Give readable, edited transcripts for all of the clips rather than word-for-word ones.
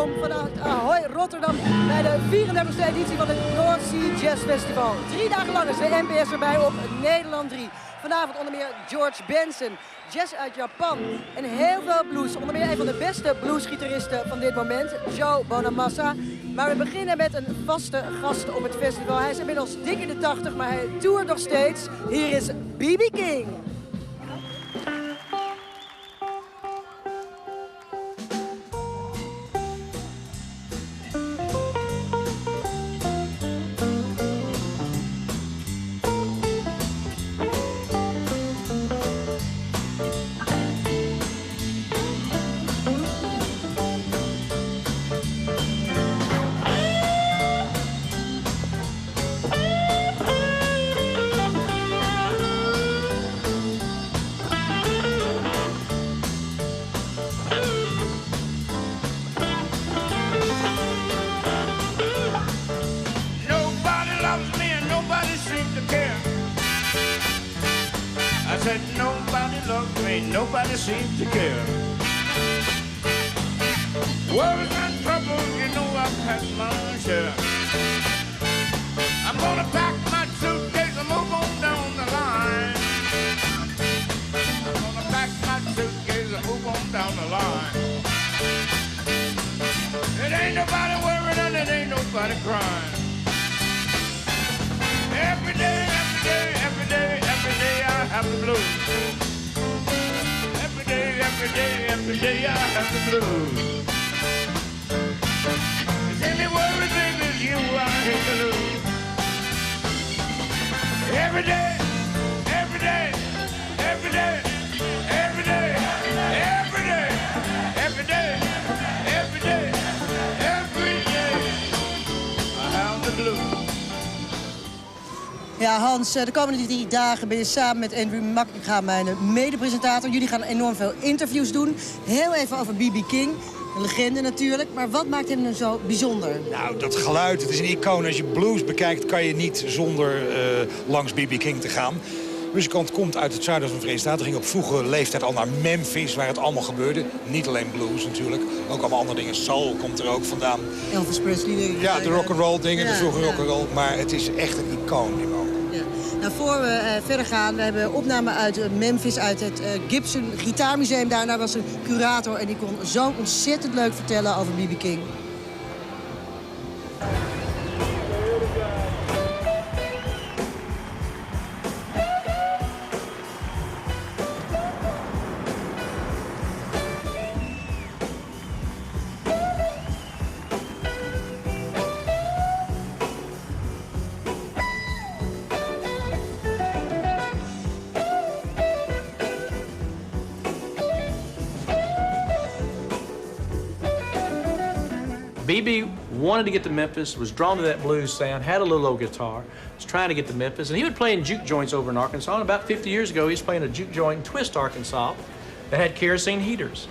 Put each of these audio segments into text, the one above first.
Boom vanuit Ahoy Rotterdam bij de 34e editie van het North Sea Jazz Festival. 3 dagen lang is de NPS erbij op Nederland 3. Vanavond onder meer George Benson, jazz uit Japan en heel veel blues. Onder meer een van de beste bluesgitaristen van dit moment, Joe Bonamassa. Maar we beginnen met een vaste gast op het festival. Hij is inmiddels dik in de 80, maar hij toert nog steeds. Hier is B.B. King. Nobody seems to care. Worries and troubles, you know I've had my share. I'm gonna pack my suitcase and move on down the line. I'm gonna pack my suitcase and move on down the line. It ain't nobody worried and it ain't nobody crying. Every day, every day, every day, every day I have the blues. Every day I have the blues. If any worry, baby, it's you I hate to lose. Every day, every day, every day, every day, every day, every day, every day, every day, I have the blues. Ja, Hans, de komende 3 dagen ben je samen met Andrew Makkinga, mijn mede-presentator. Jullie gaan enorm veel interviews doen. Heel even over B.B. King, een legende natuurlijk. Maar wat maakt hem nou zo bijzonder? Nou, dat geluid, het is een icoon. Als je blues bekijkt, kan je niet zonder langs B.B. King te gaan. De muzikant komt uit het zuiden van de Verenigde Staten. Ging op vroege leeftijd al naar Memphis, waar het allemaal gebeurde. Niet alleen blues natuurlijk, ook allemaal andere dingen. Soul komt er ook vandaan. Elvis Presley, denk ik. Ja, de rock'n'roll dingen, de vroege rock'n'roll. Maar het is echt een icoon, die man. Nou, voor we verder gaan, we hebben opnamen uit Memphis, uit het Gibson Gitaarmuseum. Daar was een curator en die kon zo ontzettend leuk vertellen over B.B. King. B.B. wanted to get to Memphis, was drawn to that blues sound, had a little old guitar, was trying to get to Memphis, and he would play in juke joints over in Arkansas. And about 50 years ago, he was playing a juke joint in Twist, Arkansas, that had kerosene heaters.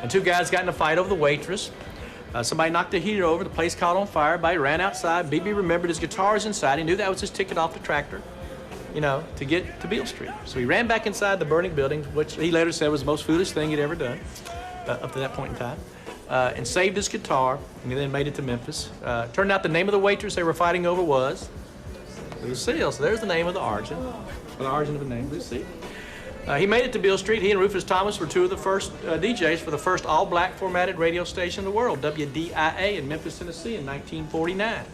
And 2 guys got in a fight over the waitress. Somebody knocked the heater over, the place caught on fire, everybody ran outside. B.B. remembered his guitar was inside, he knew that was his ticket off the tractor, you know, to get to Beale Street. So he ran back inside the burning building, which he later said was the most foolish thing he'd ever done, up to that point in time. And saved his guitar, and he then made it to Memphis. Turned out the name of the waitress they were fighting over was Lucille. So there's the name of the origin of the name, Lucille. He made it to Beale Street. He and Rufus Thomas were 2 of the first DJs for the first all-black formatted radio station in the world, WDIA in Memphis, Tennessee in 1949.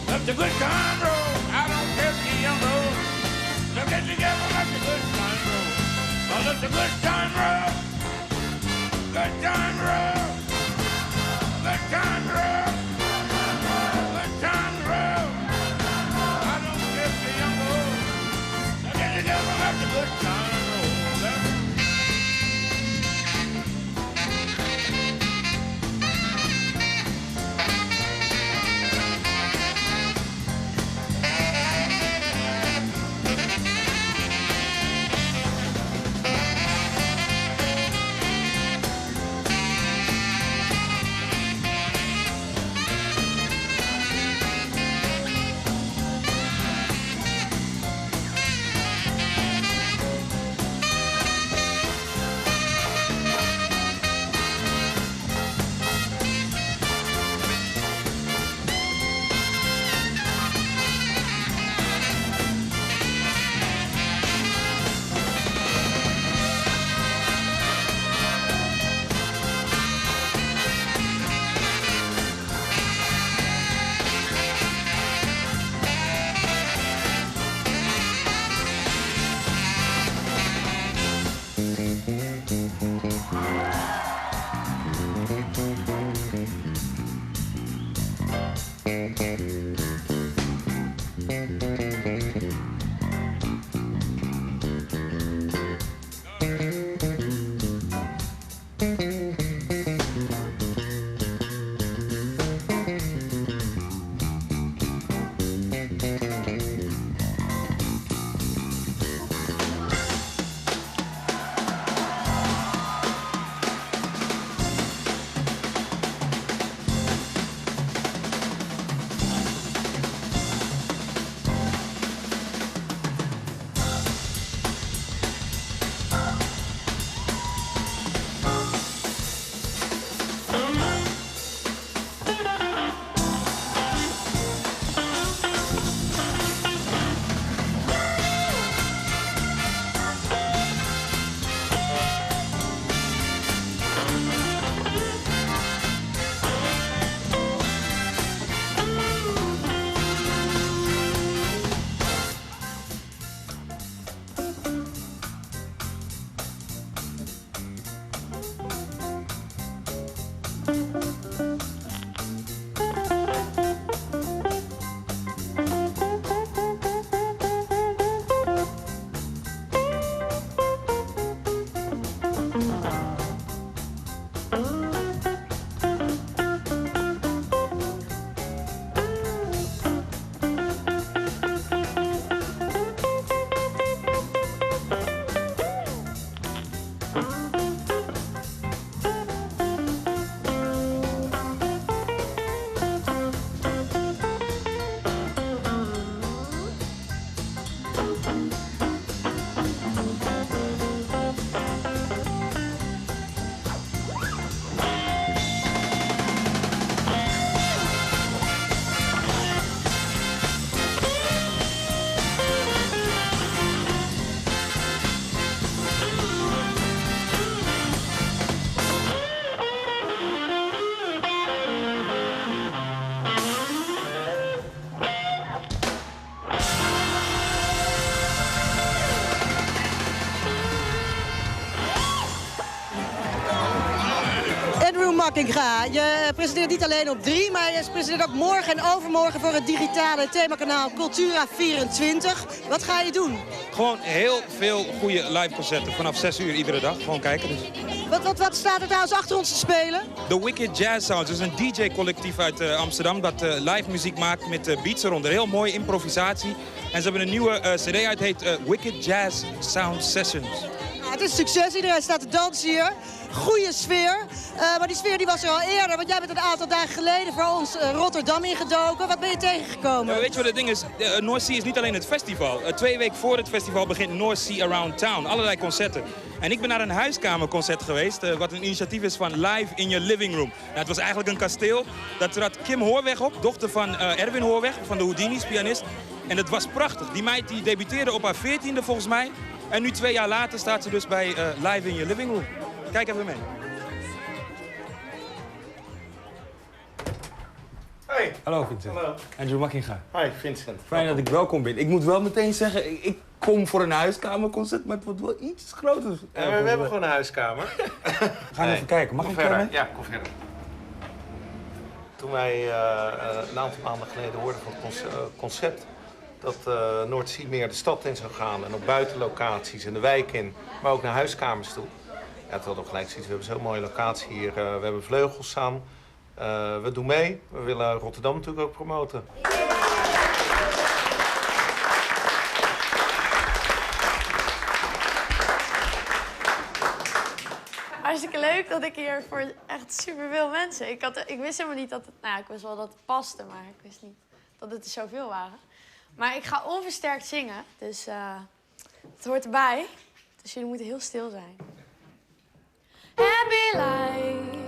Let the good time roll. I don't care if you're young or old. It's a good time roll. Good time roll. Good time roll. Good time roll. I don't care if you're young or old. I guess you never have the good time roll. Makkinga, je presenteert niet alleen op 3, maar je presenteert ook morgen en overmorgen voor het digitale themakanaal Cultura24. Wat ga je doen? Gewoon heel veel goede live concerten vanaf 6 uur iedere dag. Gewoon kijken dus. Wat staat er trouwens achter ons te spelen? The Wicked Jazz Sounds. Dat is een DJ-collectief uit Amsterdam dat live muziek maakt met beats eronder. Heel mooie improvisatie. En ze hebben een nieuwe cd uit, heet Wicked Jazz Sound Sessions. Ja, het is een succes, iedereen staat te dansen hier. Goede sfeer, maar die sfeer die was er al eerder, want jij bent een aantal dagen geleden voor ons Rotterdam ingedoken. Wat ben je tegengekomen? Ja, weet je wat het ding is? North Sea is niet alleen het festival. 2 weken voor het festival begint North Sea Around Town. Allerlei concerten. En ik ben naar een huiskamerconcert geweest, wat een initiatief is van Live in Your Living Room. Nou, het was eigenlijk een kasteel. Daar trad Kim Hoorweg op, dochter van Erwin Hoorweg, van de Houdini's, pianist. En het was prachtig. Die meid die debuteerde op haar 14e volgens mij. En nu 2 jaar later staat ze dus bij Live in Your Living Room. Kijk even mee. Hey, Hoi. Hallo Vincent. Hallo. Andrew Mackinga. Hi Vincent. Fijn dat ik welkom ben. Ik moet wel meteen zeggen, ik kom voor een huiskamerconcert, maar het wordt wel iets groter. We hebben gewoon een huiskamer. Gaan we even kijken. Mag Kom ik verder. komen? Ja, kom verder. Toen wij een aantal maanden geleden hoorden van het concept dat Noordzee meer de stad in zou gaan en op buitenlocaties en de wijk in, maar ook naar huiskamers toe. Ja, het hadden we gelijk zoiets. We hebben zo'n mooie locatie hier. We hebben vleugels staan. We doen mee. We willen Rotterdam natuurlijk ook promoten. Hartstikke leuk dat ik hier voor echt superveel mensen... Ik wist helemaal niet dat het... Nou ja, ik wist wel dat het paste, maar ik wist niet dat het er zoveel waren. Maar ik ga onversterkt zingen, dus het hoort erbij. Dus jullie moeten heel stil zijn. Happy life.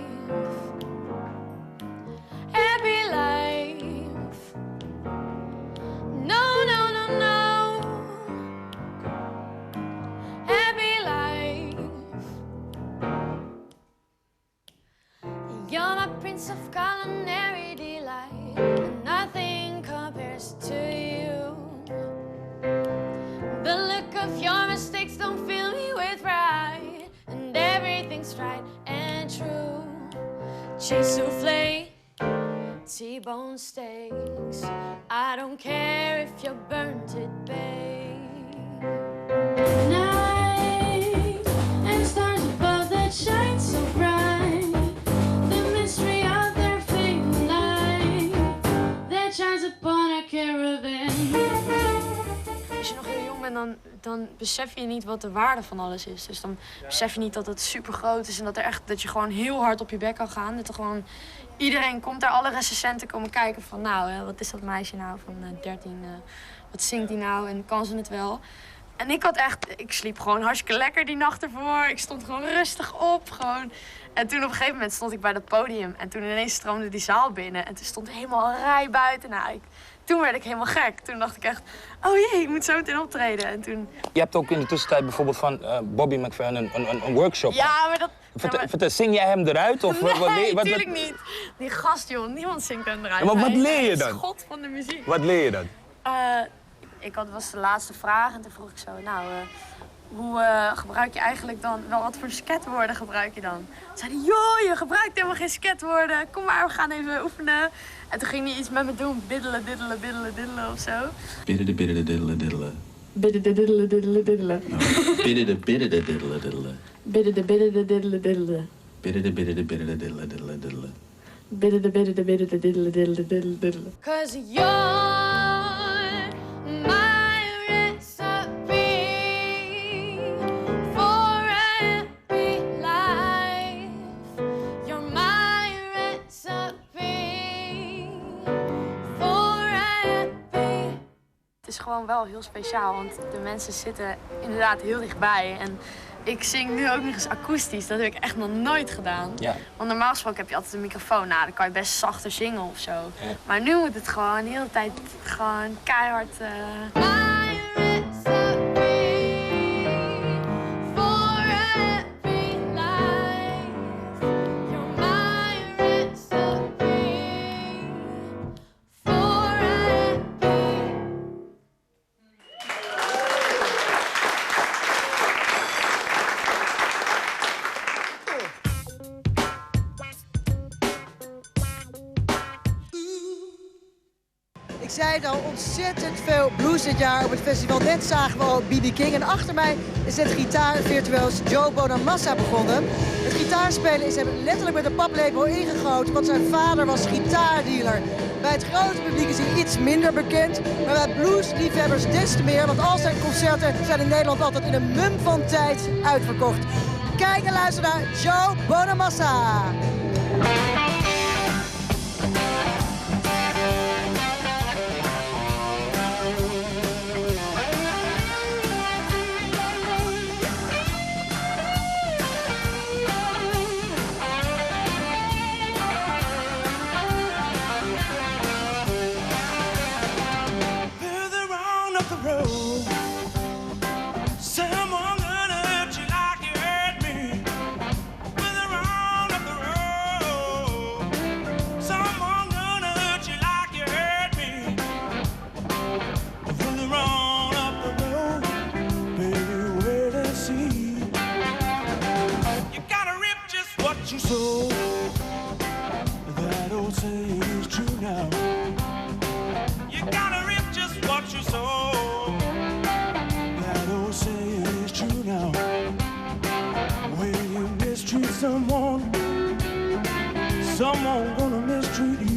Happy life. No, no, no, no. Happy life. You're my prince of culinary delight, and nothing compares to you. The look of your mistakes don't fill me with pride, and everything's right and true. Cheese soufflé, T-bone steaks. I don't care if you're burnt it, babe. Night and stars above that shine so bright. The mystery of their fading light that shines upon our caravan. Als je nog heel jong bent, dan besef je niet wat de waarde van alles is. Dus dan besef je niet dat het super groot is en dat je gewoon heel hard op je bek kan gaan. Dat er gewoon iedereen komt daar, alle recensenten komen kijken van nou, wat is dat meisje nou van 13, wat zingt die nou en kan ze het wel? En ik sliep gewoon hartstikke lekker die nacht ervoor. Ik stond gewoon rustig op, gewoon. En toen op een gegeven moment stond ik bij dat podium en toen ineens stroomde die zaal binnen en toen stond helemaal een rij buiten. Nou, toen werd ik helemaal gek. Toen dacht ik echt, oh jee, ik moet zo meteen optreden. En toen... Je hebt ook in de tussentijd bijvoorbeeld van Bobby McFerrin een workshop. Ja, maar dat... Vertel, zing jij hem eruit? Of Nee, natuurlijk niet. Die gast, joh, niemand zingt hem eruit. Ja, maar wat leer je Hij is dan? God van de muziek. Wat leer je dan? Dat was de laatste vraag en toen vroeg ik zo, nou, hoe gebruik je eigenlijk dan, wel wat voor skatwoorden gebruik je dan? Toen zei hij, joh, je gebruikt helemaal geen skatwoorden. Kom maar, we gaan even oefenen. En toen ging hij iets met me doen, biddelen, diddelen, biddelen, diddelen of zo. Biddelen, biddelen, diddelen, diddelen. Biddelen, diddelen, diddelen, diddelen. Biddelen, biddelen, diddelen, diddelen. Biddelen, biddelen, diddelen, diddelen. Biddelen, biddelen, biddelen, diddelen, diddelen, diddelen. Biddelen, biddelen, biddelen, diddelen, diddelen, diddelen, diddelen. 'Cause you're my recipe for a happy life. You're my recipe for a happy. Het is gewoon wel heel speciaal, want de mensen zitten inderdaad heel dichtbij. En ik zing nu ook nog eens akoestisch. Dat heb ik echt nog nooit gedaan. Ja. Want normaal gesproken heb je altijd een microfoon. Nou, dan kan je best zachter zingen of zo. Ja. Maar nu moet het gewoon de hele tijd gewoon keihard... My recipe for a happy life. You're my recipe for a happy... Ik zei het al, ontzettend veel blues dit jaar op het festival. Net zagen we al B.B. King en achter mij is het gitaarvirtuoos Joe Bonamassa begonnen. Het gitaarspelen is hem letterlijk met een paplepel ingegoten, want zijn vader was gitaardealer. Bij het grote publiek is hij iets minder bekend, maar bij bluesliefhebbers des te meer, want al zijn concerten zijn in Nederland altijd in een mum van tijd uitverkocht. Kijk en luister naar Joe Bonamassa. Someone gonna hurt you like you hurt me. With the wrong up the road. someone gonna mistreat you.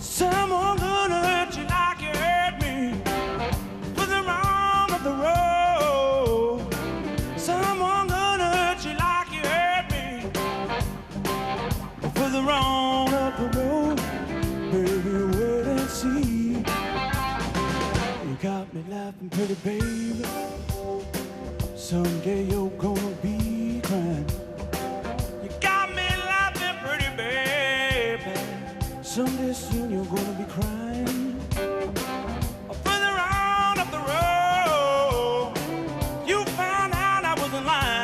Someone gonna hurt you like you hurt me. Further on up the road. Someone gonna hurt you like you hurt me. Further on up the road. Baby, wait and see. You got me laughing pretty, baby. Someday you're gonna be crying. Someday soon you're gonna be crying. Further on up the road, you found out I wasn't lying.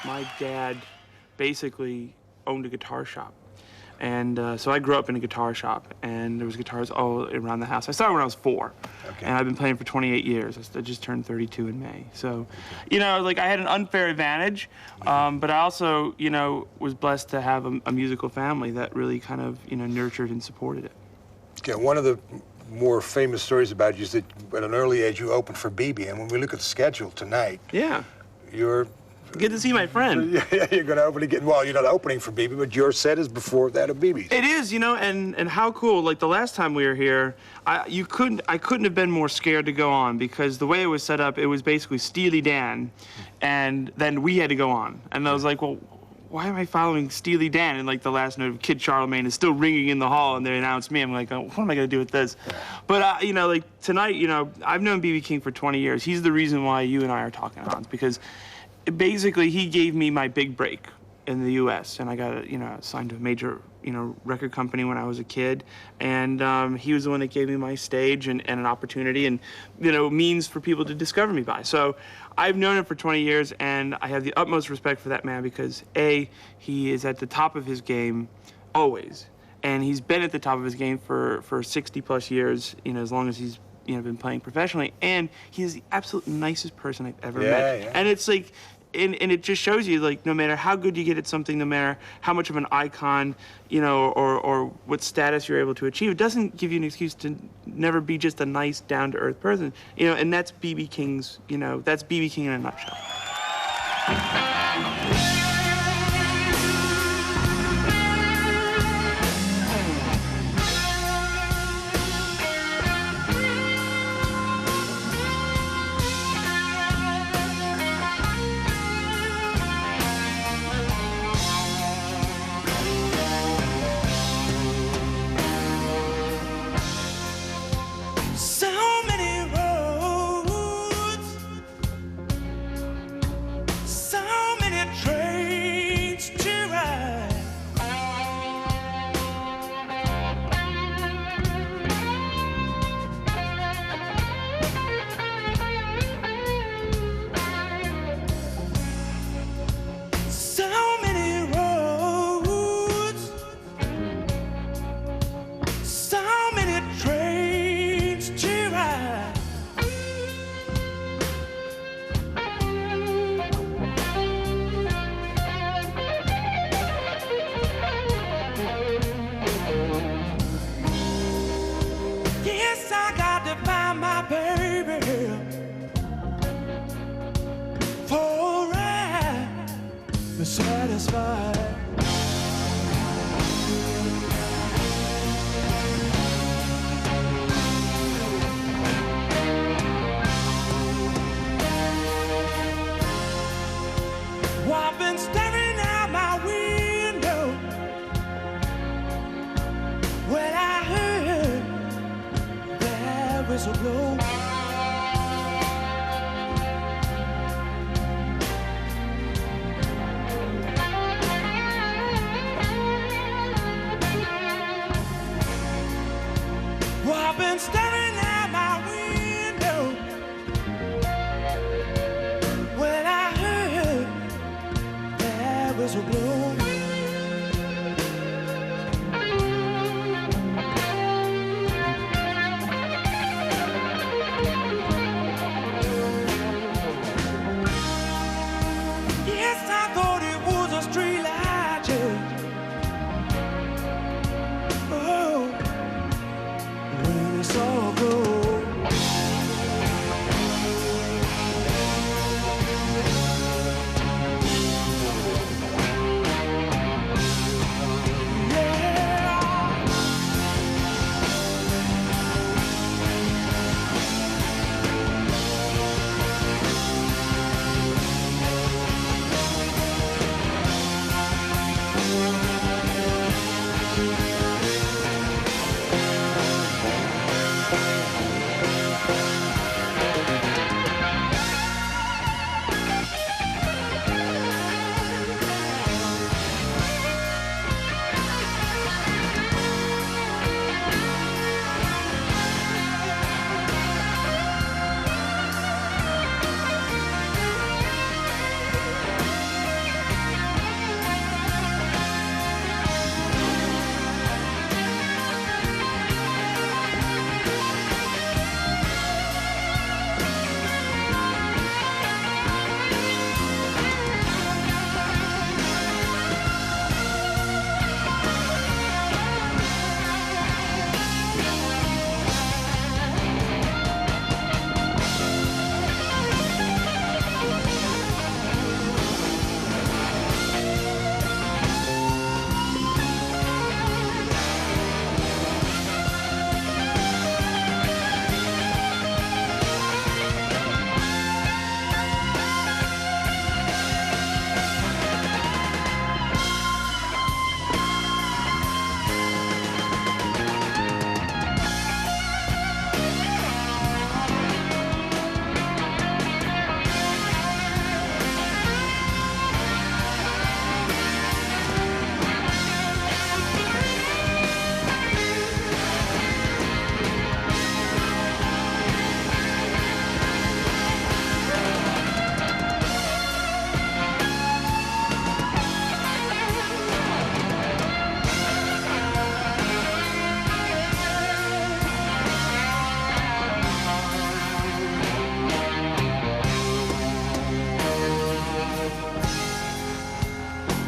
My dad basically owned a guitar shop. And so I grew up in a guitar shop, and there was guitars all around the house. I started when I was 4, and I've been playing for 28 years. I just turned 32 in May. So, you know, like I had an unfair advantage, but I also, you know, was blessed to have a musical family that really kind of, you know, nurtured and supported it. Okay, one of the more famous stories about you is that at an early age you opened for BB, and when we look at the schedule tonight, you're good to see my friend. Yeah, you're going to open again. Well, you're not opening for BB, but your set is before that of BB's. It is, you know, and how cool. Like the last time we were here, I couldn't have been more scared to go on because the way it was set up, it was basically Steely Dan, and then we had to go on. And I was like, well, why am I following Steely Dan? And like the last note of Kid Charlemagne is still ringing in the hall, and they announced me. I'm like, oh, what am I going to do with this? But, you know, like tonight, you know, I've known B.B. King for 20 years. He's the reason why you and I are talking, Hans, because basically he gave me my big break in the U.S. and I got, you know, signed to a major, you know, record company when I was a kid, and he was the one that gave me my stage and an opportunity and, you know, means for people to discover me by. So I've known him for 20 years, and I have the utmost respect for that man because A, he is at the top of his game always, and he's been at the top of his game for 60 plus years, you know, as long as he's, you know, been playing professionally, and he's the absolute nicest person I've ever met. Yeah. And it's like, and it just shows you, like, no matter how good you get at something, no matter how much of an icon, you know, or what status you're able to achieve, it doesn't give you an excuse to never be just a nice, down-to-earth person, you know, and that's B.B. King's, you know, that's B.B. King in a nutshell. satisfied. Well, I've been staring out my window when I heard that whistle blow. Well, I've been staring out my window when I heard that whistle blow. Yes, I thought it was a street light, yeah. Oh, when it's all gold.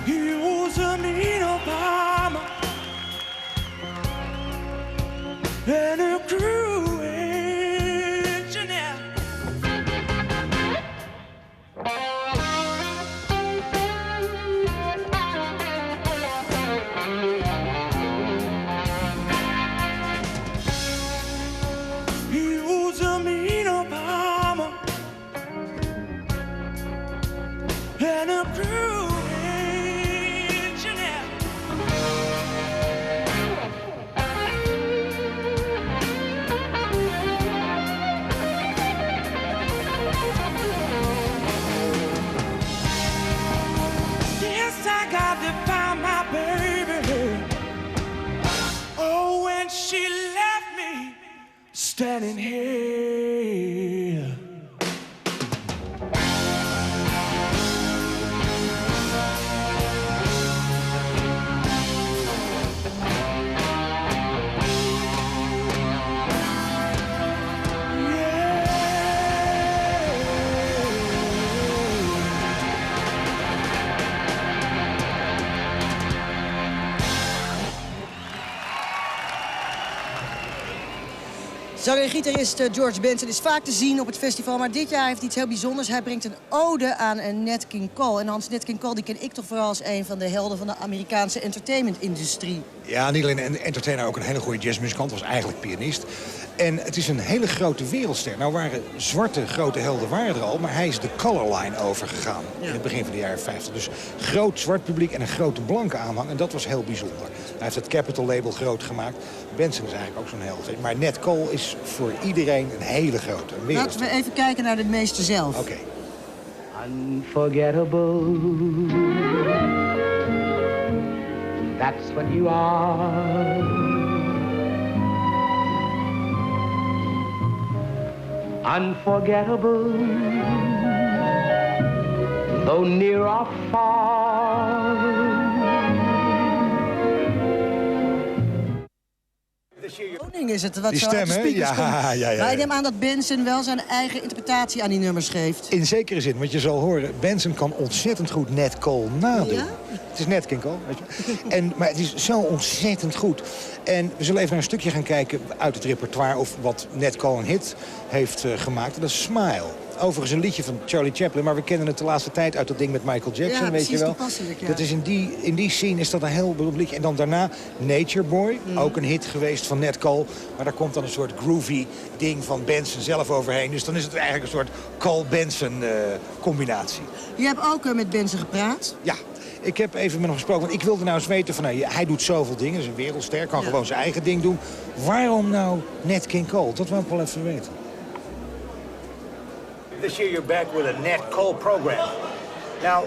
He was a needle bomber and a crew engineer. He was a needle bomber and a crew engineer. Yes, I got to find my baby. Oh, when she left me standing here. Zanger en gitarist George Benson is vaak te zien op het festival, maar dit jaar heeft hij iets heel bijzonders. Hij brengt een ode aan Nat King Cole. En Hans, Nat King Cole die ken ik toch vooral als een van de helden van de Amerikaanse entertainment-industrie. Ja, niet alleen een entertainer, ook een hele goede jazzmuzikant, was eigenlijk pianist. En het is een hele grote wereldster. Nou waren zwarte grote helden waren er al, maar hij is de color line overgegaan in het begin van de jaren 50. Dus groot zwart publiek en een grote blanke aanhang. En dat was heel bijzonder. Hij heeft het Capitol label groot gemaakt. Benson is eigenlijk ook zo'n held. Maar Nat Cole is voor iedereen een hele grote wereldster. Laten we even kijken naar de meester zelf. Oké. Unforgettable. That's what you are. Unforgettable, though near or far. Koning is het, wat Die zo stem, uit de hè? speakers komt. Ja. Maar ik neem aan dat Benson wel zijn eigen interpretatie aan die nummers geeft. In zekere zin, want je zal horen, Benson kan ontzettend goed Nat Cole nadoen. Ja? Het is Nat King Cole, weet je. Maar het is zo ontzettend goed. En we zullen even naar een stukje gaan kijken uit het repertoire of wat Nat Cole een hit heeft gemaakt. Dat is Smile. Overigens een liedje van Charlie Chaplin, maar we kennen het de laatste tijd uit dat ding met Michael Jackson, ja, weet je wel. Ja. Dat is in die scene is dat een heel beroemd liedje. En dan daarna Nature Boy, ook een hit geweest van Nat Cole. Maar daar komt dan een soort groovy ding van Benson zelf overheen. Dus dan is het eigenlijk een soort Cole-Benson combinatie. Je hebt ook met Benson gepraat? Ja. Ik heb even met hem gesproken, want ik wilde nou eens weten van, hij doet zoveel dingen, is een wereldster, kan gewoon zijn eigen ding doen. Waarom nou Nat King Cole? Dat wil ik wel even weten. This year you're back with a Nat Cole program. Now,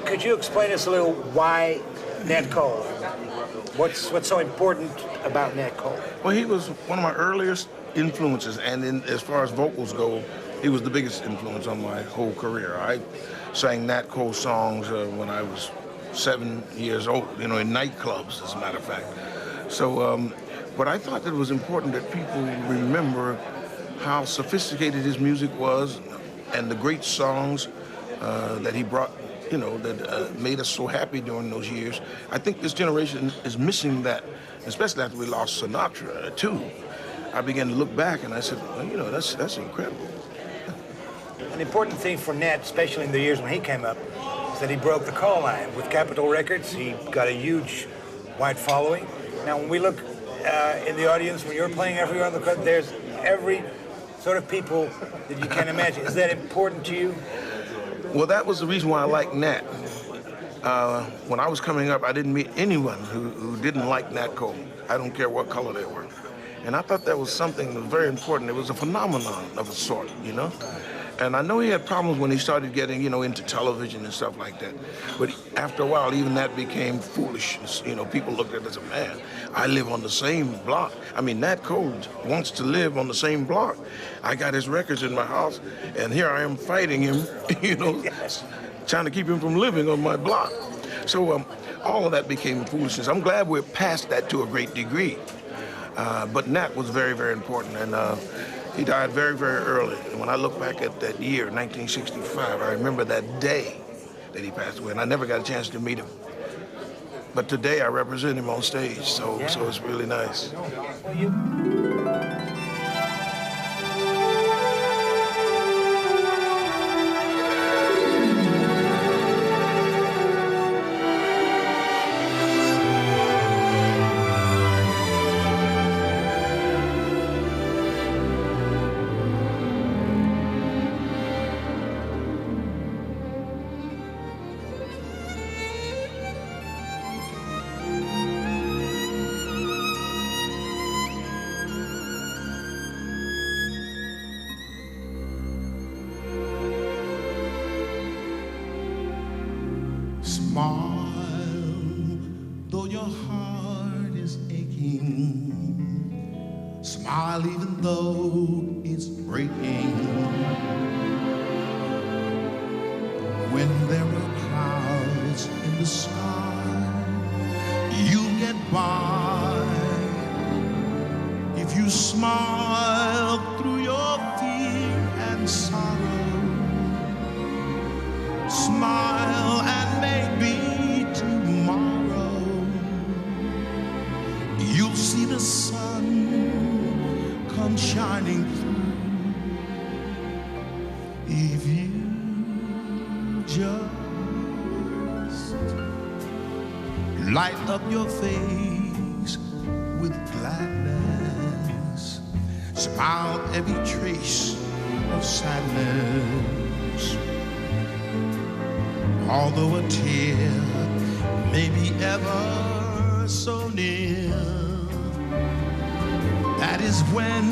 could you explain us a little why Nat Cole? What's so important about Nat Cole? Well, he was one of my earliest influences, and as far as vocals go, he was the biggest influence on my whole career. I sang Nat Cole songs when I was 7 years old, in nightclubs, as a matter of fact. So, but I thought it was important that people remember how sophisticated his music was and the great songs that he brought, that made us so happy during those years. I think this generation is missing that, especially after we lost Sinatra, too. I began to look back and I said, well, that's incredible. An important thing for Nat, especially in the years when he came up, is that he broke the call line. With Capitol Records, he got a huge, wide following. Now, when we look in the audience, when you're playing everywhere on the club, there's every sort of people that you can imagine. Is that important to you? Well, that was the reason why I liked Nat. When I was coming up, I didn't meet anyone who didn't like Nat Cole. I don't care what color they were. And I thought that was something that was very important. It was a phenomenon of a sort, And I know he had problems when he started getting, into television and stuff like that. But after a while, even that became foolish. People looked at it as a man. I live on the same block. I mean, Nat Cole wants to live on the same block. I got his records in my house, and here I am fighting him, trying to keep him from living on my block. So all of that became foolishness. I'm glad we're past that to a great degree. But Nat was very, very important. And he died very, very early. And when I look back at that year, 1965, I remember that day that he passed away, and I never got a chance to meet him. But today I represent him on stage, so it's really nice. Though your heart is aching, smile even though it's breaking. When there are clouds in the sky, you'll get by. If you smile through your fear and sorrow, smile and maybe tomorrow you'll see the sun come shining through. If you just light up your face with gladness, smile every trace of sadness. Although a tear may be ever so near, that is when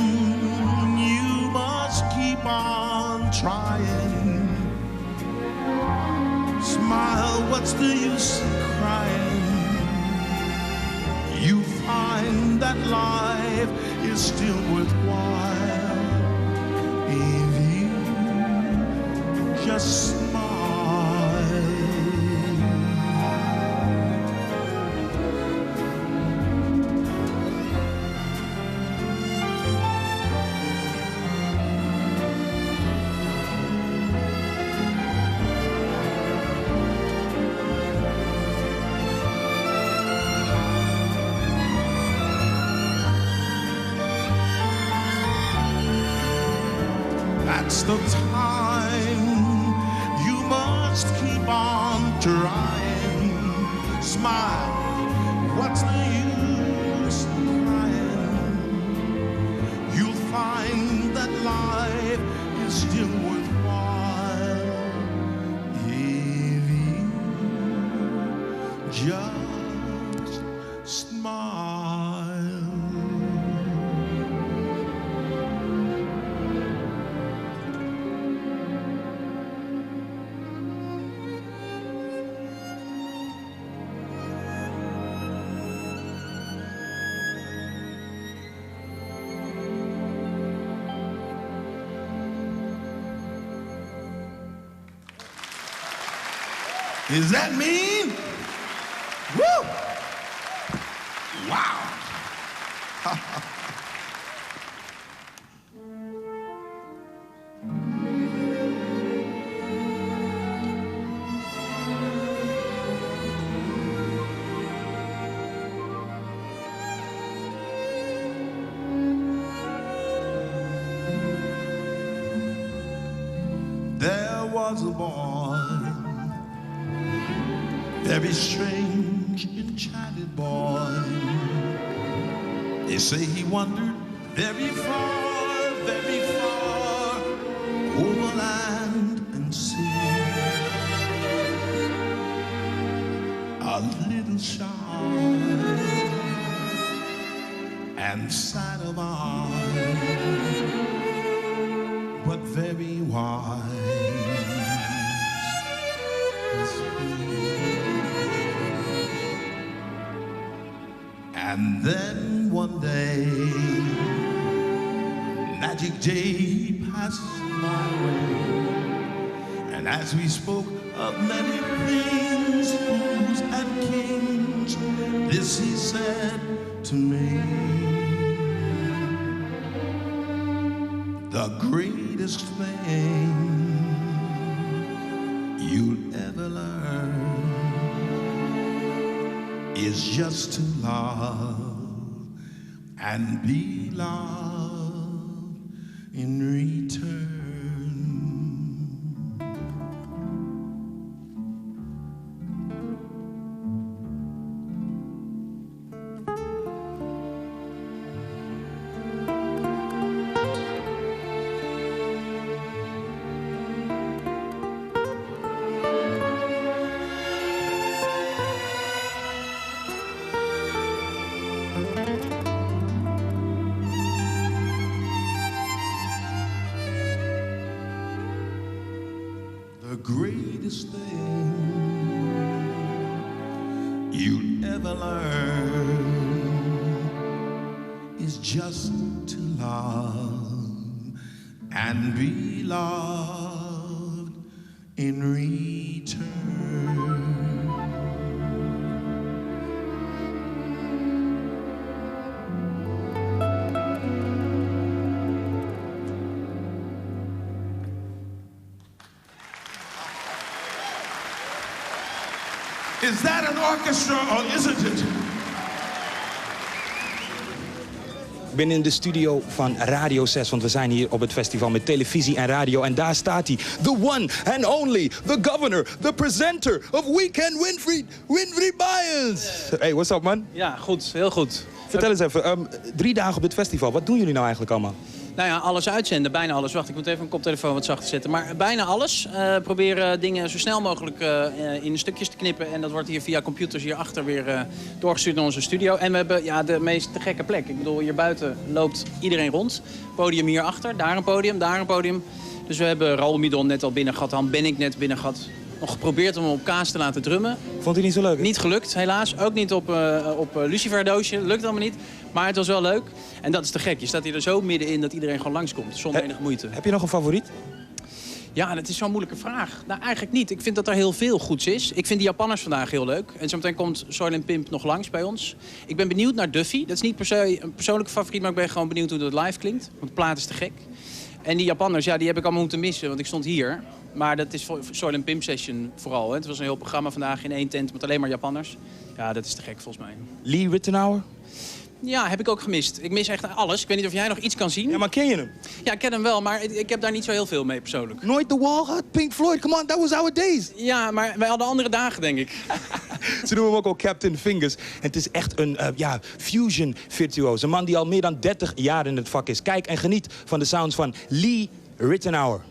you must keep on trying. Smile, what's the use of crying? You find that life is still worthwhile if you just smile. That's the time you must keep on trying. Smile, what's the use of crying? You'll find that life is still worthwhile if you just smile. Is that mean? Woo! Wow! There was a boy, very strange, enchanted boy. They say he wandered very far over land and sea. A little shy and sad of eye, but very wise. And then one day, Magic Day passed my way, and as we spoke of many things, fools and kings, this he said to me: the greatest thing you'll ever learn is just to love and be loved in return. The greatest thing you'll ever learn is just to love and be loved in return. Is that an orchestra or isn't it? Ik ben in de studio van Radio 6, want we zijn hier op het festival met televisie en radio. En daar staat hij, the one and only, the governor, the presenter of Weekend Winfried, Winfried Byers. Hey, what's up man? Ja, goed, heel goed. Vertel eens even, 3 dagen op dit festival, wat doen jullie nou eigenlijk allemaal? Nou ja, alles uitzenden, bijna alles. Wacht, ik moet even een koptelefoon wat zachter zetten. Maar bijna alles. Proberen dingen zo snel mogelijk in stukjes te knippen. En dat wordt hier via computers hierachter weer doorgestuurd naar onze studio. En we hebben de meest te gekke plek. Ik bedoel, hier buiten loopt iedereen rond. Podium hierachter, daar een podium, daar een podium. Dus we hebben Raoul Midon net al binnen gehad, Han Bennick net binnen gehad. Nog geprobeerd om hem op kaas te laten drummen. Vond hij niet zo leuk? Niet gelukt, helaas. Ook niet op luciferdoosje. Lukt allemaal niet. Maar het was wel leuk. En dat is te gek. Je staat hier er zo middenin dat iedereen gewoon langskomt. Zonder enige moeite. Heb je nog een favoriet? Ja, dat is zo'n moeilijke vraag. Nou, eigenlijk niet. Ik vind dat er heel veel goeds is. Ik vind die Japanners vandaag heel leuk. En zometeen komt Soylent Pimp nog langs bij ons. Ik ben benieuwd naar Duffy. Dat is niet per se een persoonlijke favoriet, maar ik ben gewoon benieuwd hoe dat live klinkt. Want de plaat is te gek. En die Japanners, ja, die heb ik allemaal moeten missen, want ik stond hier. Maar dat is voor Soylent Pimp Session vooral. Hè. Het was een heel programma vandaag in 1 tent met alleen maar Japanners. Ja, dat is te gek volgens mij. Lee Rittenauer? Ja, heb ik ook gemist. Ik mis echt alles. Ik weet niet of jij nog iets kan zien. Ja, maar ken je hem? Ja, ik ken hem wel, maar ik heb daar niet zo heel veel mee persoonlijk. Nooit The Wall gehad? Pink Floyd, come on, that was our days. Ja, maar wij hadden andere dagen, denk ik. Ze noemen hem ook al Captain Fingers. En het is echt een fusion virtuoos. Een man die al meer dan 30 jaar in het vak is. Kijk en geniet van de sounds van Lee Rittenauer.